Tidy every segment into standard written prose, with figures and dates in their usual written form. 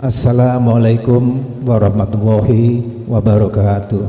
Assalamualaikum warahmatullahi wabarakatuh.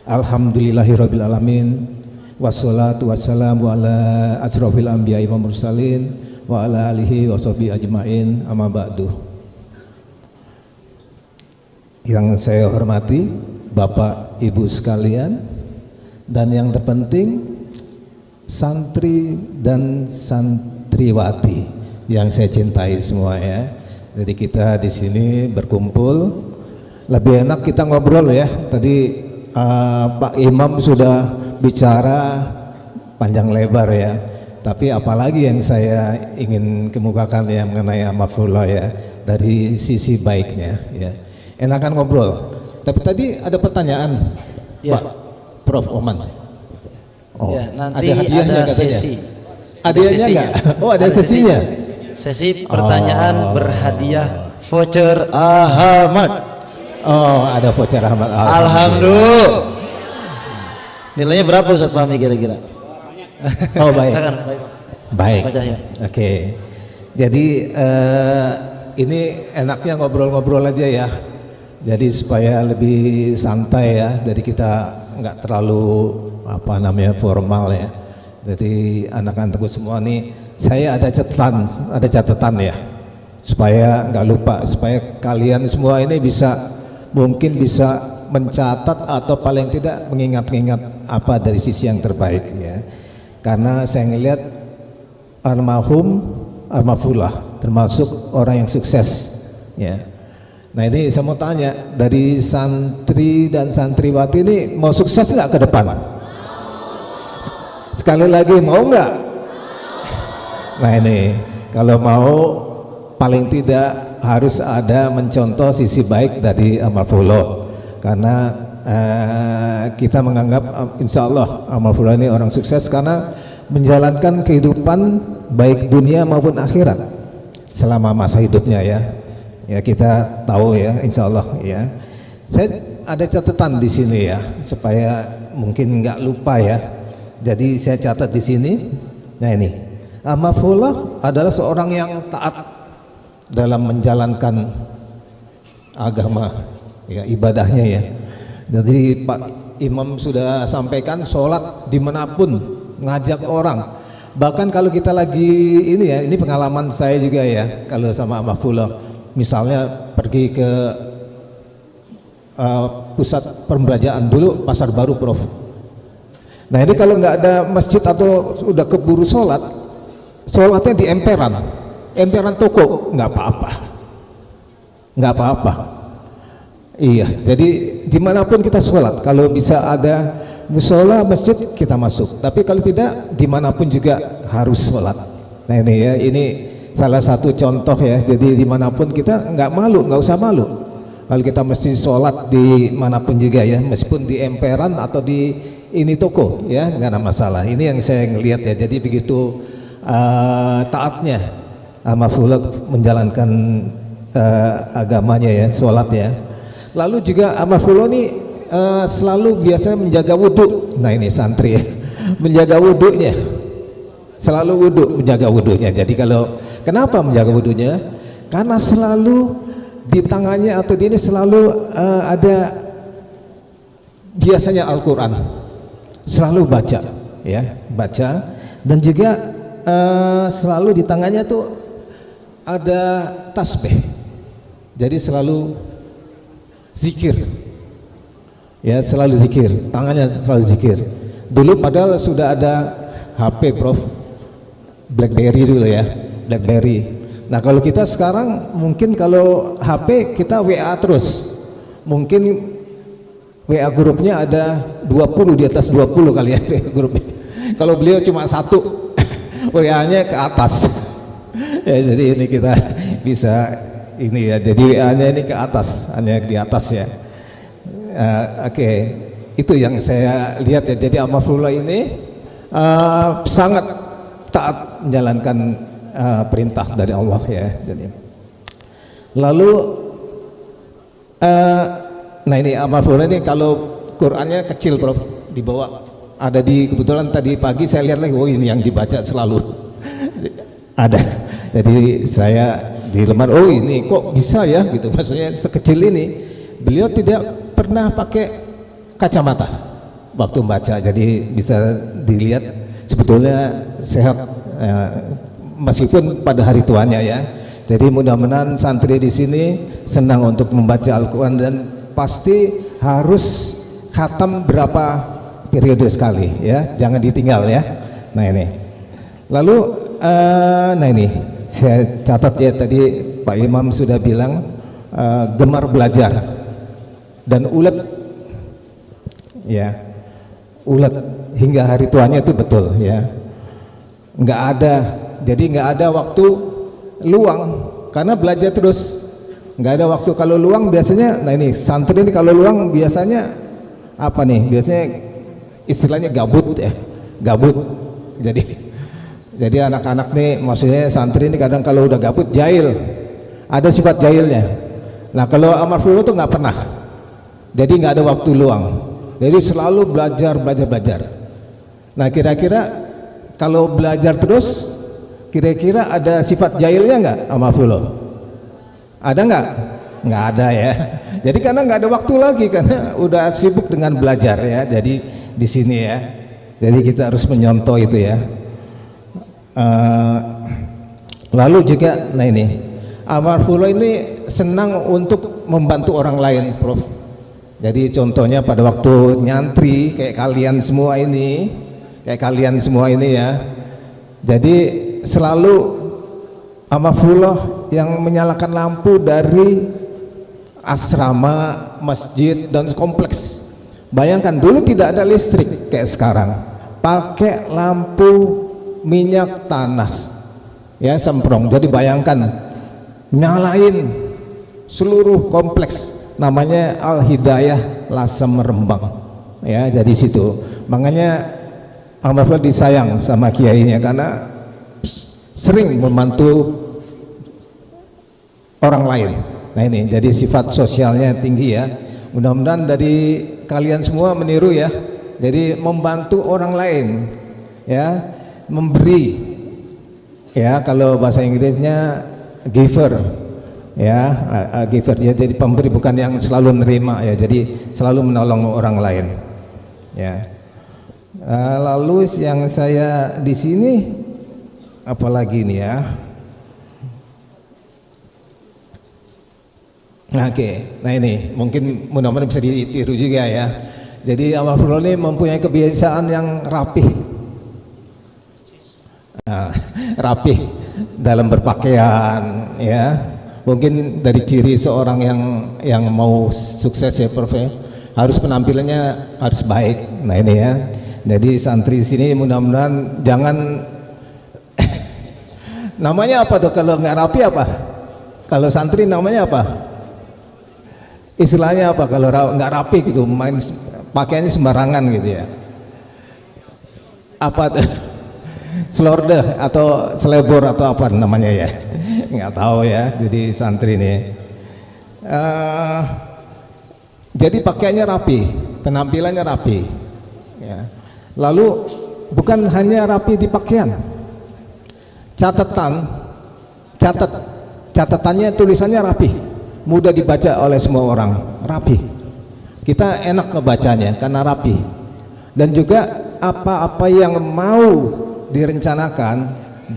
Alhamdulillahirabbil alamin. Wassalatu wassalamu ala asrofil anbiya'i wa mursalin wa ala alihi wa sahbihi ajma'in, amma ba'du. Yang saya hormati Bapak Ibu sekalian, dan yang terpenting santri dan santriwati yang saya cintai semua ya. Jadi kita di sini berkumpul, lebih enak kita ngobrol ya. Tadi Pak Imam sudah bicara panjang lebar ya. Tapi apalagi yang saya ingin kemukakan ya mengenai maf'ullah ya, dari sisi baiknya ya. Enakan ngobrol. Tapi tadi ada pertanyaan ya. Pak Prof Oman. Oh, ya, nanti ada hadiahnya ada katanya. sesi. Hadiahnya enggak? Oh, ada sesinya. Sesi pertanyaan berhadiah voucher Ahmad. Oh, ada voucher Ahmad. Alhamdulillah. Nilainya berapa Ustaz Fahmi kira-kira? Oh, baik. Baik. Oke. Jadi ini enaknya ngobrol-ngobrol aja ya. Jadi supaya lebih santai ya. Jadi kita nggak terlalu formal ya. Jadi anak-anakku semua nih, saya ada catatan ya, supaya nggak lupa, supaya kalian semua ini mungkin bisa mencatat atau paling tidak mengingat-ingat apa dari sisi yang terbaik ya. Karena saya ngelihat almarhumah termasuk orang yang sukses ya. Nah ini saya mau tanya, dari santri dan santriwati ini mau sukses nggak ke depan? Sekali lagi, mau nggak? Nah ini kalau mau paling tidak harus ada mencontoh sisi baik dari almarhumah, karena kita menganggap insya Allah almarhumah ini orang sukses karena menjalankan kehidupan baik dunia maupun akhirat selama masa hidupnya ya. Ya kita tahu ya insya Allah ya. Saya ada catatan di sini ya supaya mungkin nggak lupa ya. Jadi saya catat di sini. Nah ini, almarhumah adalah seorang yang taat dalam menjalankan agama ya, ibadahnya ya. Jadi Pak Imam sudah sampaikan, sholat dimanapun, ngajak orang. Bahkan kalau kita lagi ini ya, ini pengalaman saya juga ya, kalau sama almarhumah, misalnya pergi ke pusat perbelanjaan dulu, Pasar Baru Prof. Nah ini kalau nggak ada masjid atau udah keburu sholatnya di emperan toko, nggak apa-apa. Iya, jadi dimanapun kita sholat, kalau bisa ada musola masjid kita masuk. Tapi kalau tidak, dimanapun juga harus sholat. Nah ini ya, ini salah satu contoh ya. Jadi dimanapun kita nggak usah malu. Kalau kita mesti sholat di manapun juga ya, meskipun di emperan atau di ini toko ya, nggak ada masalah. Ini yang saya ngelihat ya. Jadi begitu taatnya almarhumah menjalankan agamanya ya, sholat ya. Lalu juga almarhumah ini selalu biasanya menjaga wudhu. Nah ini santri ya, menjaga wudhunya, selalu menjaga wudhunya. Jadi kalau kenapa menjaga wudhunya? Karena selalu di tangannya atau di ini selalu ada biasanya Al-Quran, selalu baca ya, dan juga selalu di tangannya tuh ada tasbih, jadi selalu zikir ya, selalu zikir, tangannya selalu zikir. Dulu padahal sudah ada HP Prof, BlackBerry dulu ya, BlackBerry. Nah kalau kita sekarang mungkin kalau HP kita WA terus, mungkin WA grupnya ada 20, di atas 20 kali ya WA grupnya. Kalau beliau cuma satu WA-nya ke atas ya, jadi ini kita bisa ini ya, jadi WA-nya ini ke atas, hanya di atas ya. Oke. Itu yang saya lihat ya. Jadi almarhumah ini sangat taat menjalankan perintah dari Allah ya. Jadi lalu nah ini almarhumah ini kalau Qurannya kecil Prof, dibawa ada di, kebetulan tadi pagi saya lihat lagi, oh ini yang dibaca selalu ada Jadi saya di lemar, oh ini kok bisa ya gitu, maksudnya sekecil ini. Beliau tidak pernah pakai kacamata waktu membaca, jadi bisa dilihat sebetulnya sehat meskipun pada hari tuanya ya. Jadi mudah-mudahan santri di sini senang untuk membaca Al-Quran dan pasti harus khatam berapa periode sekali ya, jangan ditinggal ya. Nah ini, lalu nah ini saya catat ya, tadi Pak Imam sudah bilang gemar belajar dan ulet ya, ulet hingga hari tuanya itu betul ya, nggak ada, jadi nggak ada waktu luang karena belajar terus, nggak ada waktu. Kalau luang biasanya, nah ini santri ini kalau luang biasanya apa nih, biasanya istilahnya gabut ya, gabut. Jadi anak-anak nih, maksudnya santri ini kadang kalau udah gabut jahil, ada sifat jahilnya. Nah kalau Amar Fullah tuh nggak pernah, jadi nggak ada waktu luang, jadi selalu belajar. Nah kira-kira kalau belajar terus, kira-kira ada sifat jahilnya nggak Amar Fullah? Ada nggak? Nggak ada ya. Jadi karena nggak ada waktu lagi, karena udah sibuk dengan belajar ya. Jadi di sini ya, jadi kita harus menyontoh itu ya. Lalu juga, nah ini Amar Fullah ini senang untuk membantu orang lain, Prof. Jadi contohnya pada waktu nyantri kayak kalian semua ini, ya. Jadi selalu Amar Fullah yang menyalakan lampu dari asrama, masjid dan kompleks. Bayangkan dulu tidak ada listrik kayak sekarang, pakai lampu minyak tanah ya, semprong. Jadi bayangkan nyalain seluruh kompleks, namanya Al Hidayah Lasem Rembang ya. Jadi situ makanya Amar Fullah disayang sama kiainya karena sering membantu orang lain. Nah ini jadi sifat sosialnya tinggi ya. Mudah-mudahan dari kalian semua meniru ya, jadi membantu orang lain ya, memberi ya, kalau bahasa Inggrisnya giver ya, giver ya, jadi pemberi, bukan yang selalu nerima ya, jadi selalu menolong orang lain ya. Lalu yang saya di sini apalagi nih ya, oke, nah ini mungkin mudah-mudahan bisa ditiru juga ya. Jadi Amar Fullah ini mempunyai kebiasaan yang rapih, rapih dalam berpakaian ya. Mungkin dari ciri seorang yang mau sukses ya, Prof, harus penampilannya harus baik. Nah ini ya, jadi santri sini mudah-mudahan jangan namanya apa tuh kalau nggak rapi apa? Kalau santri namanya apa? Istilahnya apa kalau nggak rapi gitu, main pakaiannya sembarangan gitu ya? Apa tuh? Selorde atau selebor atau apa namanya ya? Nggak tahu ya. Jadi santri ini jadi pakaiannya rapi, penampilannya rapi ya. Lalu bukan hanya rapi di pakaian, catatannya, tulisannya rapi, mudah dibaca oleh semua orang, rapi. Kita enak ngebacanya karena rapi. Dan juga apa-apa yang mau direncanakan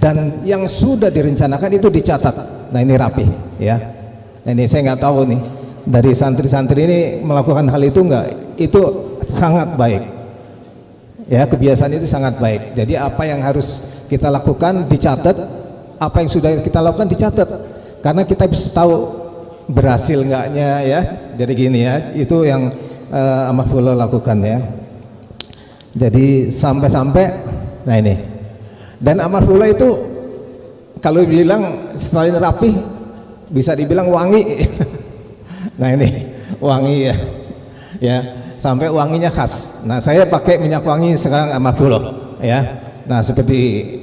dan yang sudah direncanakan itu dicatat. Nah ini rapi ya. Ini saya nggak tahu nih dari santri-santri ini melakukan hal itu enggak. Itu sangat baik ya, kebiasaan itu sangat baik. Jadi apa yang harus kita lakukan dicatat, apa yang sudah kita lakukan dicatat, karena kita bisa tahu berhasil enggaknya ya. Jadi gini ya, itu yang Amar Fullah lakukan ya. Jadi sampai-sampai, nah ini, dan Amar Fullah itu kalau bilang selain rapih bisa dibilang wangi. Nah ini wangi ya, ya sampai wanginya khas. Nah saya pakai minyak wangi sekarang Amar Fullah ya. Nah seperti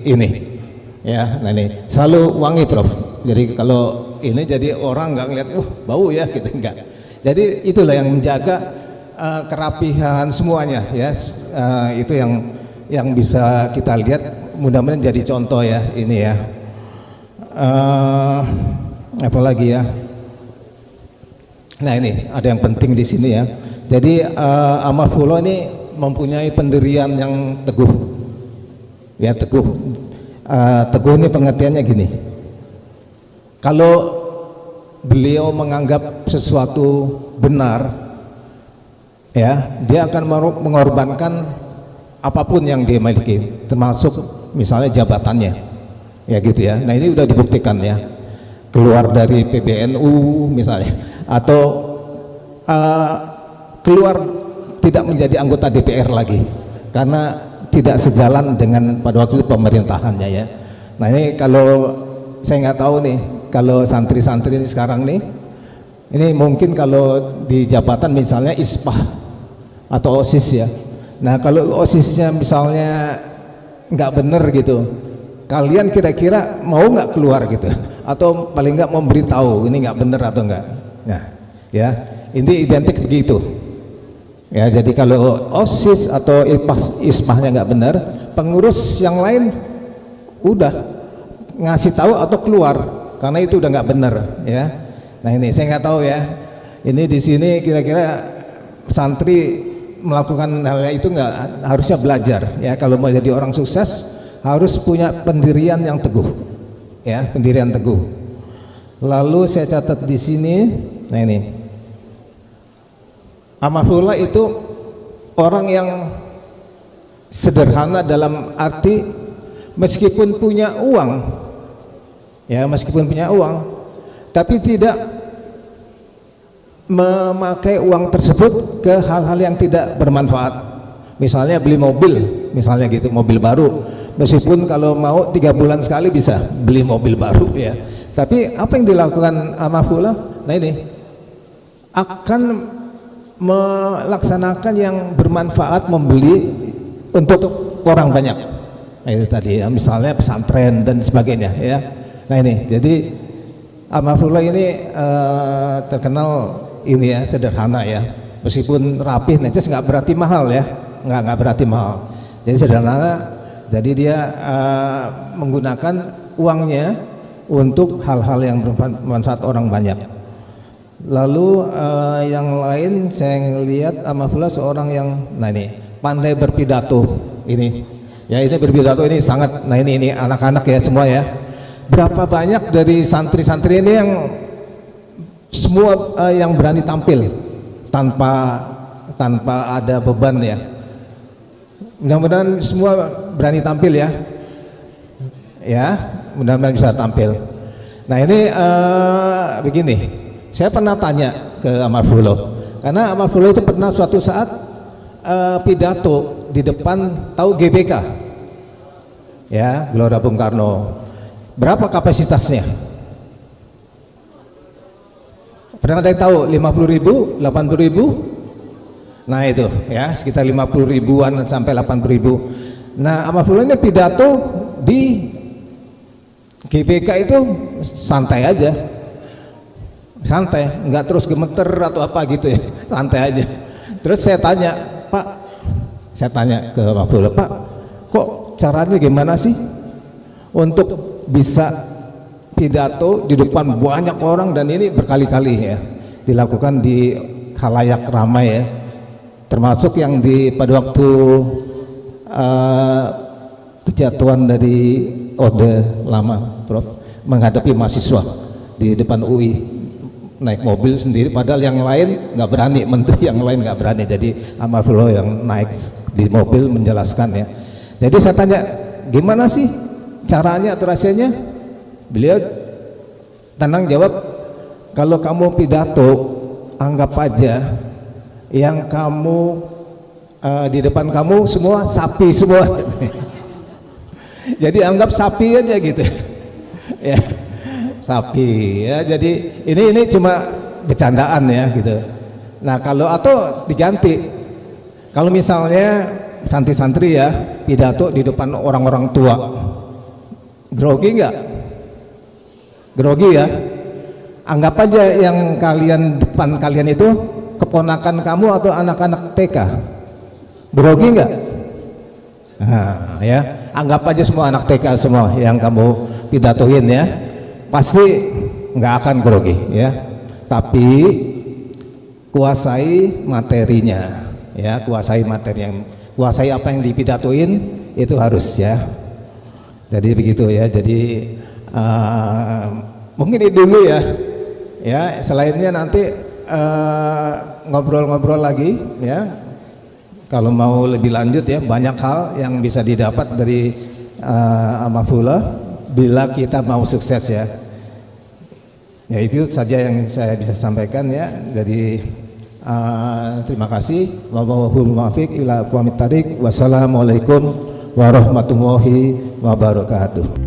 ini ya. Nah ini selalu wangi, Prof. Jadi kalau ini jadi orang nggak ngeliat bau ya gitu, enggak. Jadi itulah yang menjaga kerapihan semuanya ya. Itu yang bisa kita lihat, mudah-mudahan jadi contoh ya ini ya. apa lagi ya? Nah ini ada yang penting di sini ya. Jadi amarfullah ini mempunyai pendirian yang teguh, ya teguh. Teguh ini pengertiannya gini. Kalau beliau menganggap sesuatu benar, ya dia akan mengorbankan apapun yang dia miliki, termasuk misalnya jabatannya, ya gitu ya. Nah ini udah dibuktikan ya, keluar dari PBNU misalnya, atau keluar tidak menjadi anggota DPR lagi karena tidak sejalan dengan pada waktu itu pemerintahannya ya. Nah ini kalau saya nggak tahu nih, kalau santri-santri ini sekarang nih, ini mungkin kalau di jabatan misalnya ISPAH atau OSIS ya. Nah kalau OSISnya misalnya nggak bener gitu, kalian kira-kira mau nggak keluar gitu, atau paling nggak memberitahu ini nggak bener atau enggak? Nah ya ini identik begitu ya. Jadi kalau OSIS atau ISPAH-nya nggak bener, pengurus yang lain udah ngasih tahu atau keluar karena itu udah nggak bener ya. Nah ini saya nggak tahu ya, ini di sini kira-kira santri melakukan hal itu nggak, harusnya belajar ya. Kalau mau jadi orang sukses harus punya pendirian yang teguh ya, pendirian teguh. Lalu saya catat di sini, nah ini amarfullah itu orang yang sederhana dalam arti meskipun punya uang ya, meskipun punya uang tapi tidak memakai uang tersebut ke hal-hal yang tidak bermanfaat. Misalnya beli mobil, misalnya gitu, mobil baru, meskipun kalau mau 3 bulan sekali bisa beli mobil baru ya, tapi apa yang dilakukan amarfullah, nah ini akan melaksanakan yang bermanfaat, membeli untuk orang banyak. Nah itu tadi ya, misalnya pesantren dan sebagainya ya. Nah ini jadi amarfullah ini terkenal ini ya, sederhana ya, meskipun rapih neces nggak berarti mahal ya, nggak berarti mahal, jadi sederhana. Jadi dia menggunakan uangnya untuk hal-hal yang bermanfaat orang banyak. Lalu yang lain saya lihat amarfullah seorang yang, nah ini pandai berpidato ini ya, ini berpidato ini sangat, nah ini anak-anak ya semua ya. Berapa banyak dari santri-santri ini yang semua yang berani tampil tanpa ada beban ya. Mudah-mudahan semua berani tampil ya. Ya, mudah-mudahan bisa tampil. Nah ini begini, saya pernah tanya ke amarfullah, karena amarfullah itu pernah suatu saat pidato di depan, tahu GBK ya, Gelora Bung Karno. Berapa kapasitasnya? Pernah ada yang tahu? 50.000, 80.000? Nah itu ya, sekitar 50 ribuan sampai 80 ribu. Nah amarfullah ini pidato di GBK itu santai aja, santai, nggak terus gemeter atau apa gitu ya, santai aja. Terus saya tanya, Pak, saya tanya ke amarfullah, Pak, kok caranya gimana sih untuk bisa pidato di depan banyak orang, dan ini berkali-kali ya dilakukan di khalayak ramai ya, termasuk yang pada waktu kejatuhan dari Orde Lama, Prof, menghadapi mahasiswa di depan UI, naik mobil sendiri, padahal yang lain nggak berani, menteri yang lain nggak berani, jadi amarfullah yang naik di mobil menjelaskan ya. Jadi saya tanya, gimana sih caranya atau rahasianya? Beliau tenang jawab, kalau kamu pidato anggap aja yang kamu di depan kamu semua sapi semua. Jadi anggap sapi aja gitu ya, sapi ya. Jadi ini cuma bercandaan ya gitu. Nah kalau atau diganti, kalau misalnya santri-santri ya pidato di depan orang-orang tua, grogi nggak? Grogi ya. Anggap aja yang depan kalian itu keponakan kamu atau anak-anak TK, grogi nggak? Nah ya, anggap aja semua anak TK semua yang kamu pidatoin ya. pasti nggak akan grogi ya, tapi kuasai materinya ya, kuasai materi yang kuasai apa yang dipidatoin itu harus ya. Jadi begitu ya. Jadi mungkin itu dulu ya. Ya, selainnya nanti ngobrol-ngobrol lagi ya. Kalau mau lebih lanjut ya, banyak hal yang bisa didapat dari Mafula bila kita mau sukses ya. Ya itu saja yang saya bisa sampaikan ya. Jadi terima kasih. Wassalamualaikum warahmatullahi wabarakatuh.